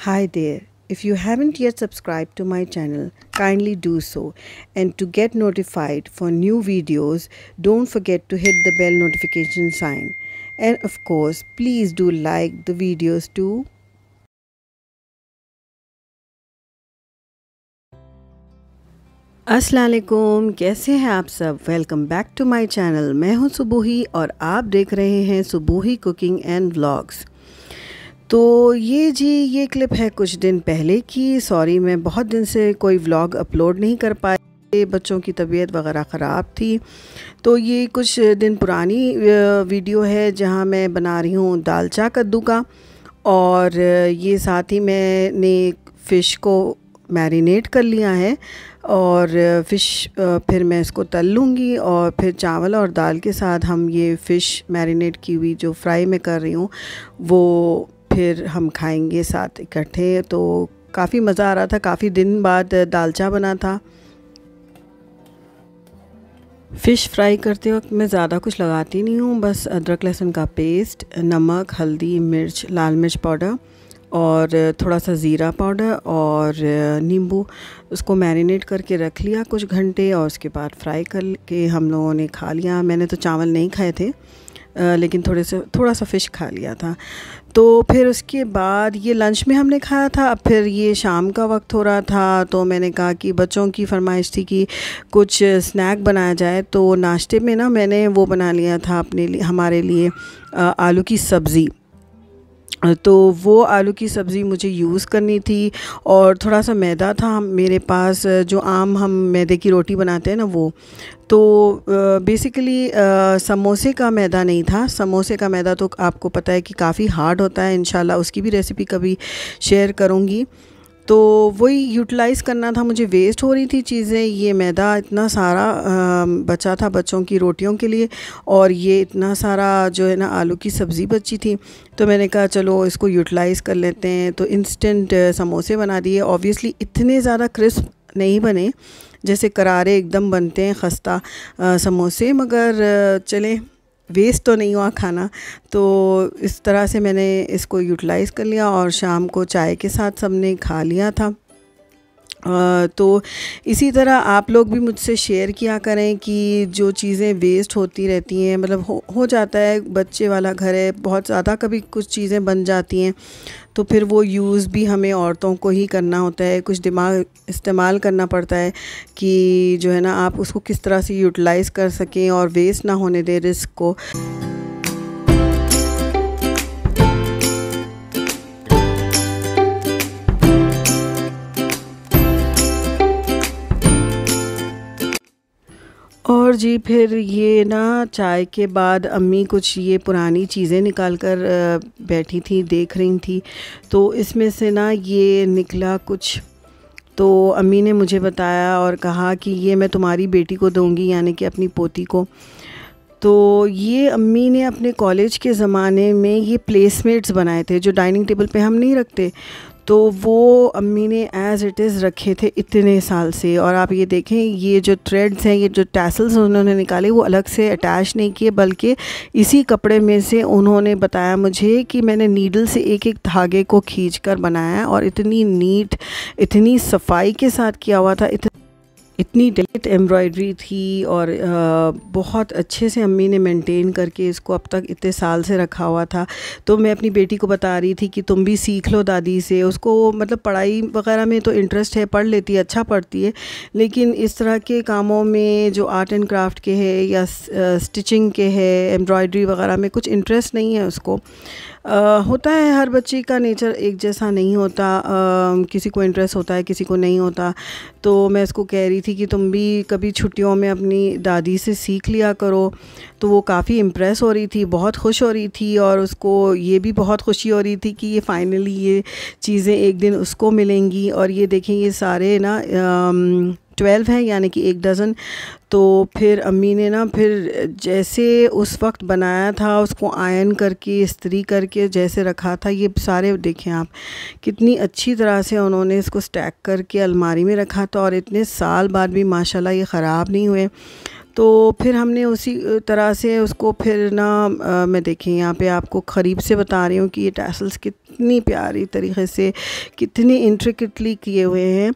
Hi there. If you haven't yet subscribed to my channel, kindly do so. And to get notified for new videos, don't forget to hit the bell notification sign. And of course, please do like the videos too. अस्सलाम वालेकुम, कैसे हैं आप सब। Welcome back to my channel. मैं हूं सुबूही और आप देख रहे हैं सुबूही कुकिंग एंड व्लॉग्स। तो ये क्लिप है कुछ दिन पहले की। सॉरी, मैं बहुत दिन से कोई व्लॉग अपलोड नहीं कर पाई, बच्चों की तबीयत वगैरह ख़राब थी। तो ये कुछ दिन पुरानी वीडियो है जहां मैं बना रही हूँ दालचा कद्दू का। और ये साथ ही मैंने फ़िश को मैरिनेट कर लिया है और फ़िश फिर मैं इसको तल लूँगी और फिर चावल और दाल के साथ हम ये फ़िश मैरिनेट की हुई जो फ्राई मैं कर रही हूँ वो फिर हम खाएंगे साथ इकट्ठे। तो काफ़ी मज़ा आ रहा था, काफ़ी दिन बाद दालचा बना था। फ़िश फ्राई करते वक्त मैं ज़्यादा कुछ लगाती नहीं हूँ, बस अदरक लहसुन का पेस्ट, नमक, हल्दी, मिर्च, लाल मिर्च पाउडर और थोड़ा सा ज़ीरा पाउडर और नींबू, उसको मैरिनेट करके रख लिया कुछ घंटे और उसके बाद फ्राई करके हम लोगों ने खा लिया। मैंने तो चावल नहीं खाए थे लेकिन थोड़ा सा फ़िश खा लिया था। तो फिर उसके बाद ये लंच में हमने खाया था। अब फिर ये शाम का वक्त हो रहा था तो मैंने कहा कि बच्चों की फरमाइश थी कि कुछ स्नैक बनाया जाए। तो नाश्ते में ना मैंने वो बना लिया था अपने लिए, हमारे लिए आलू की सब्ज़ी। तो वो आलू की सब्ज़ी मुझे यूज़ करनी थी और थोड़ा सा मैदा था मेरे पास, जो आम हम मैदे की रोटी बनाते हैं ना वो। तो बेसिकली समोसे का मैदा नहीं था। समोसे का मैदा तो आपको पता है कि काफ़ी हार्ड होता है। इंशाल्लाह उसकी भी रेसिपी कभी शेयर करूँगी। तो वही यूटिलाइज़ करना था मुझे, वेस्ट हो रही थी चीज़ें। ये मैदा इतना सारा बचा था बच्चों की रोटियों के लिए और ये इतना सारा जो है ना आलू की सब्ज़ी बची थी। तो मैंने कहा चलो इसको यूटिलाइज़ कर लेते हैं। तो इंस्टेंट समोसे बना दिए। ऑब्वियसली इतने ज़्यादा क्रिस्प नहीं बने जैसे करारे एकदम बनते हैं खस्ता समोसे, मगर चले, वेस्ट तो नहीं हुआ खाना। तो इस तरह से मैंने इसको यूटिलाइज़ कर लिया और शाम को चाय के साथ सबने खा लिया था। तो इसी तरह आप लोग भी मुझसे शेयर किया करें कि जो चीज़ें वेस्ट होती रहती हैं, मतलब हो जाता है, बच्चे वाला घर है, बहुत ज़्यादा कभी कुछ चीज़ें बन जाती हैं तो फिर वो यूज़ भी हमें औरतों को ही करना होता है। कुछ दिमाग इस्तेमाल करना पड़ता है कि जो है ना आप उसको किस तरह से यूटिलाइज़ कर सकें और वेस्ट ना होने दें रिस्क को। और जी फिर ये ना चाय के बाद अम्मी कुछ ये पुरानी चीज़ें निकाल कर बैठी थी, देख रही थी। तो इसमें से ना ये निकला कुछ, तो अम्मी ने मुझे बताया और कहा कि ये मैं तुम्हारी बेटी को दूंगी, यानी कि अपनी पोती को। तो ये अम्मी ने अपने कॉलेज के ज़माने में ये प्लेसमेट्स बनाए थे जो डाइनिंग टेबल पे हम नहीं रखते। तो वो अम्मी ने एज़ इट इज़ रखे थे इतने साल से। और आप ये देखें, ये जो थ्रेड्स हैं, ये जो टैसल्स उन्होंने निकाले वो अलग से अटैच नहीं किए, बल्कि इसी कपड़े में से उन्होंने बताया मुझे कि मैंने नीडल से एक एक धागे को खींच कर बनाया और इतनी नीट, इतनी सफाई के साथ किया हुआ था, इतनी डेलिकेट एम्ब्रॉयडरी थी और बहुत अच्छे से अम्मी ने मेंटेन करके इसको अब तक इतने साल से रखा हुआ था। तो मैं अपनी बेटी को बता रही थी कि तुम भी सीख लो दादी से। उसको मतलब पढ़ाई वगैरह में तो इंटरेस्ट है, पढ़ लेती है, अच्छा पढ़ती है, लेकिन इस तरह के कामों में जो आर्ट एंड क्राफ्ट के है या स्टिचिंग के है, एम्ब्रॉयडरी वगैरह में कुछ इंटरेस्ट नहीं है उसको। होता है, हर बच्चे का नेचर एक जैसा नहीं होता, किसी को इंटरेस्ट होता है, किसी को नहीं होता। तो मैं इसको कह रही थी कि तुम भी कभी छुट्टियों में अपनी दादी से सीख लिया करो। तो वो काफ़ी इम्प्रेस हो रही थी, बहुत खुश हो रही थी और उसको ये भी बहुत खुशी हो रही थी कि ये फाइनली ये चीज़ें एक दिन उसको मिलेंगी। और ये देखें, ये सारे ना 12 हैं, यानी कि 1 डज़न। तो फिर अम्मी ने ना फिर जैसे उस वक्त बनाया था उसको आयरन करके, इस्त्री करके जैसे रखा था, ये सारे देखें आप कितनी अच्छी तरह से उन्होंने इसको स्टैक करके अलमारी में रखा था और इतने साल बाद भी माशाल्लाह ये ख़राब नहीं हुए। तो फिर हमने उसी तरह से उसको फिर ना मैं देखें यहाँ पे आपको करीब से बता रही हूँ कि ये टैसल्स कितनी प्यारी तरीके से, कितनी इंट्रिकेटली किए हुए हैं।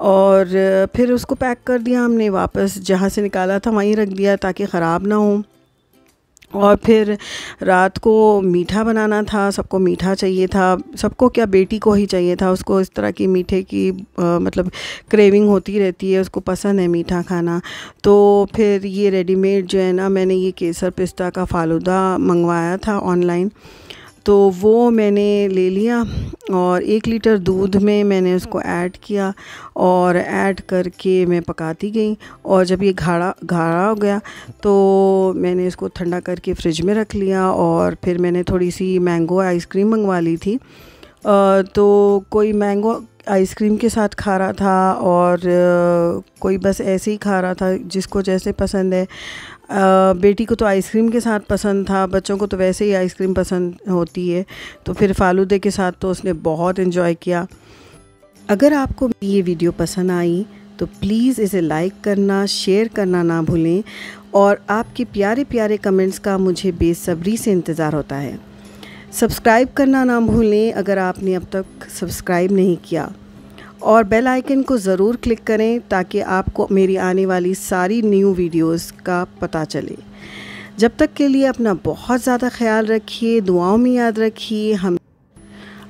और फिर उसको पैक कर दिया हमने, वापस जहाँ से निकाला था वहीं रख दिया ताकि ख़राब ना हो। और फिर रात को मीठा बनाना था, सबको मीठा चाहिए था, सबको क्या बेटी को ही चाहिए था, उसको इस तरह की मीठे की मतलब क्रेविंग होती रहती है, उसको पसंद है मीठा खाना। तो फिर ये रेडीमेड जो है ना, मैंने ये केसर पिस्ता का फ़ालूदा मंगवाया था ऑनलाइन, तो वो मैंने ले लिया और 1 लीटर दूध में मैंने उसको ऐड किया और ऐड करके मैं पकाती गई। और जब ये गाढ़ा गाढ़ा हो गया तो मैंने इसको ठंडा करके फ्रिज में रख लिया। और फिर मैंने थोड़ी सी मैंगो आइसक्रीम मंगवा ली थी। तो कोई मैंगो आइसक्रीम के साथ खा रहा था और कोई बस ऐसे ही खा रहा था, जिसको जैसे पसंद है। बेटी को तो आइसक्रीम के साथ पसंद था, बच्चों को तो वैसे ही आइसक्रीम पसंद होती है, तो फिर फ़ालूदे के साथ तो उसने बहुत एंजॉय किया। अगर आपको ये वीडियो पसंद आई तो प्लीज़ इसे लाइक करना, शेयर करना ना भूलें और आपके प्यारे प्यारे कमेंट्स का मुझे बेसब्री से इंतज़ार होता है। सब्सक्राइब करना ना भूलें अगर आपने अब तक सब्सक्राइब नहीं किया, और बेल आइकन को ज़रूर क्लिक करें ताकि आपको मेरी आने वाली सारी न्यू वीडियोस का पता चले। जब तक के लिए अपना बहुत ज़्यादा ख्याल रखिए, दुआओं में याद रखिए। हम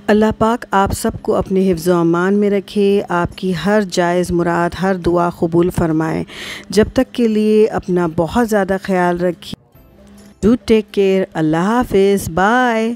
अल्लाह पाक आप सबको अपने हिफ्ज़ व अमान में रखे, आपकी हर जायज़ मुराद, हर दुआ कबूल फ़रमाए। जब तक के लिए अपना बहुत ज़्यादा ख्याल रखिए। Do take care. अल्लाह हाफ़िज़। बाय।